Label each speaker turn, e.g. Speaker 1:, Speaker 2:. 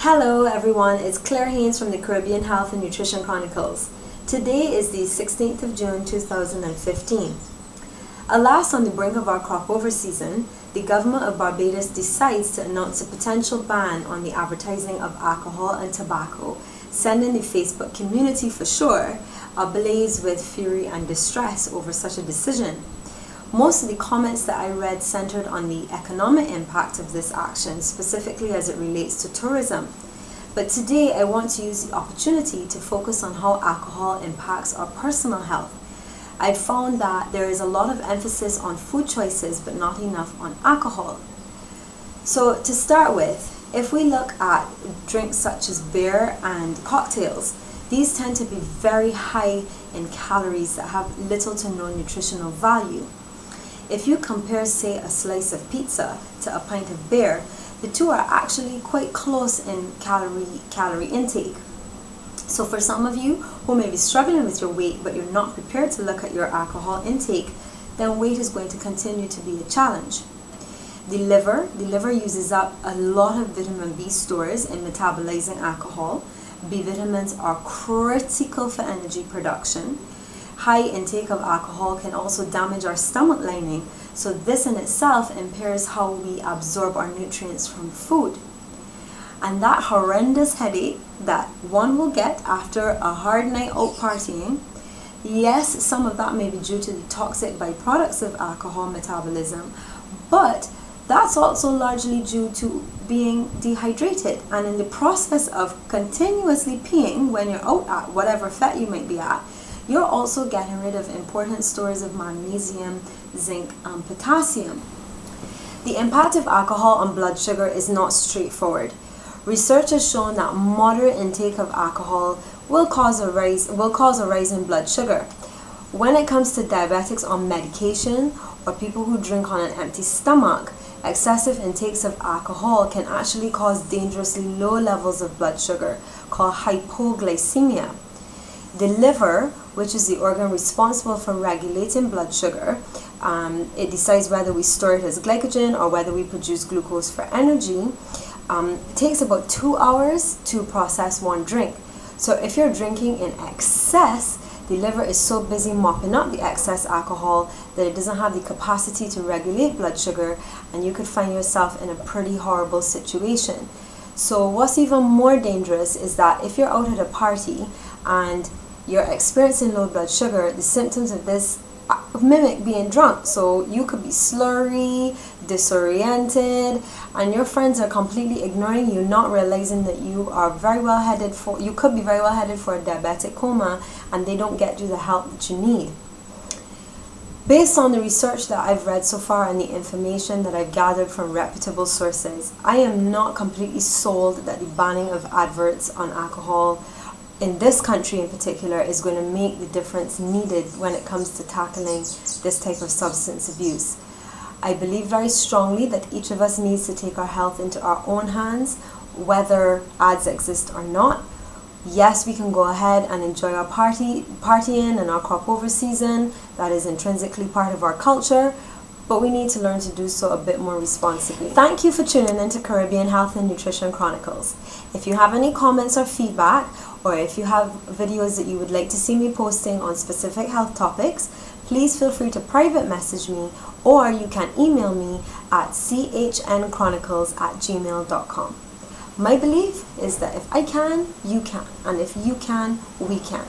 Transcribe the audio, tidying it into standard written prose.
Speaker 1: Hello everyone, it's Claire Haynes from the Caribbean Health and Nutrition Chronicles. Today is the 16th of June 2015. Alas, on the brink of our crop over season, the government of Barbados decides to announce a potential ban on the advertising of alcohol and tobacco, sending the Facebook community for sure ablaze with fury and distress over such a decision. Most of the comments that I read centered on the economic impact of this action, specifically as it relates to tourism. But today I want to use the opportunity to focus on how alcohol impacts our personal health. I found that there is a lot of emphasis on food choices but not enough on alcohol. So to start with, if we look at drinks such as beer and cocktails, these tend to be very high in calories that have little to no nutritional value. If you compare, say, a slice of pizza to a pint of beer, the two are actually quite close in calorie intake. So for some of you who may be struggling with your weight but you're not prepared to look at your alcohol intake, then weight is going to continue to be a challenge. The liver uses up a lot of vitamin B stores in metabolizing alcohol. B vitamins are critical for energy production. High intake of alcohol can also damage our stomach lining, so this in itself impairs how we absorb our nutrients from food. And that horrendous headache that one will get after a hard night out partying, yes, some of that may be due to the toxic byproducts of alcohol metabolism, but that's also largely due to being dehydrated. And in the process of continuously peeing when you're out at whatever fete you might be at, you're also getting rid of important stores of magnesium, zinc, and potassium. The impact of alcohol on blood sugar is not straightforward. Research has shown that moderate intake of alcohol will cause a rise in blood sugar. When it comes to diabetics on medication or people who drink on an empty stomach, excessive intakes of alcohol can actually cause dangerously low levels of blood sugar called hypoglycemia. The liver, which is the organ responsible for regulating blood sugar, it decides whether we store it as glycogen or whether we produce glucose for energy. It takes about 2 hours to process one drink. So if you're drinking in excess, the liver is so busy mopping up the excess alcohol that it doesn't have the capacity to regulate blood sugar, and you could find yourself in a pretty horrible situation. So what's even more dangerous is that if you're out at a party and you're experiencing low blood sugar, the symptoms of this mimic being drunk. So you could be slurry, disoriented, and your friends are completely ignoring you, not realizing that you could be very well headed for a diabetic coma, and they don't get you the help that you need. Based on the research that I've read so far and the information that I've gathered from reputable sources, I am not completely sold that the banning of adverts on alcohol in this country in particular is going to make the difference needed when it comes to tackling this type of substance abuse. I believe very strongly that each of us needs to take our health into our own hands, whether ads exist or not. Yes, we can go ahead and enjoy our partying and our crop over season. That is intrinsically part of our culture, but we need to learn to do so a bit more responsibly. Thank you for tuning into Caribbean Health and Nutrition Chronicles. If you have any comments or feedback, or if you have videos that you would like to see me posting on specific health topics, please feel free to private message me, or you can email me at chnchronicles@gmail.com. My belief is that if I can, you can, and if you can, we can.